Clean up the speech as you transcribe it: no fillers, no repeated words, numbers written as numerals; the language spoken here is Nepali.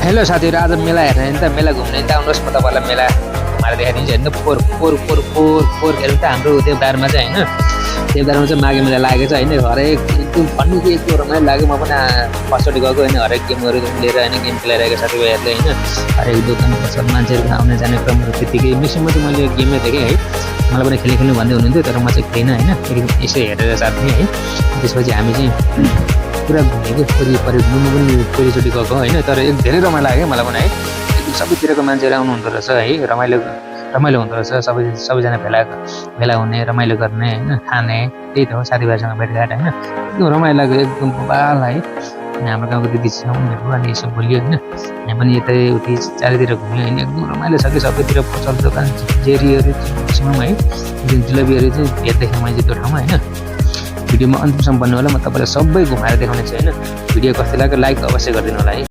हेलो साथीहरु, आज मेला हेर्ने नि त मेला घुम्ने नि त आउनुहोस् म तपाईलाई मेला घुमाएर देखाइदिन्छु हैन। पोहोर पोहोर पोहोर पोहोर पोहोर हेर्नु त हाम्रो देवदारमा चाहिँ हैन, देवदारमा चाहिँ माघे मेला लागेको छ हैन। हरेक एकदम भन्नु कि एकदम रमाइलो लाग्यो। म पनि फर्स्टचोटि गएको हैन। हरेक गेमहरु लिएर हैन, गेम खेलाइरहेको साथीभाइहरुले हैन। हरेक दोकान पसल मान्छेहरु आउने जाने क्रमहरु त्यतिकै मिसिनमा चाहिँ मैले गेमै देखेँ है। मलाई पनि खेल्नु भन्दै हुनुहुन्थ्यो तर म चाहिँ खेलिनँ हैन। यसो हेरेर साथी है। त्यसपछि हामी चाहिँ पुरा घुमेको वरिपरि घुम्नु पनि पहिलोचोटि गएको हैन। तर एक धेरै रमाइलो लाग्यो मलाई पनि है। एकदम सबैतिरको मान्छेहरु आउनु हुँदो रहेछ है। रमाइलो हुँदो रहेछ। सबैजना भेला हुने, रमाइलो गर्ने हैन, खाने त्यही त हो साथीभाइसँग भेटघाट हैन। एकदम रमाइलो लाग्यो, एकदम बवाल है। अनि हाम्रो गाउँको दिदी छौँ उनीहरू अनि यसो बोलियो हैन। हामी पनि यतैउति चारैतिर घुम्यो हैन। एकदम रमाइलो छ कि सबैतिर पसल दोकान जेरीहरु छौँ है। जुलबीहरु चाहिँ भेट देखेँ मैले त्यो ठाउँमा हैन। भिडियोमा अन्तिमसम्म बन्नु होला। म तपाईलाई सबै घुमाएर देखाउने छु हैन। भिडियो कस्तो लाग्यो लाइक अवश्य गरिदिनु होला है।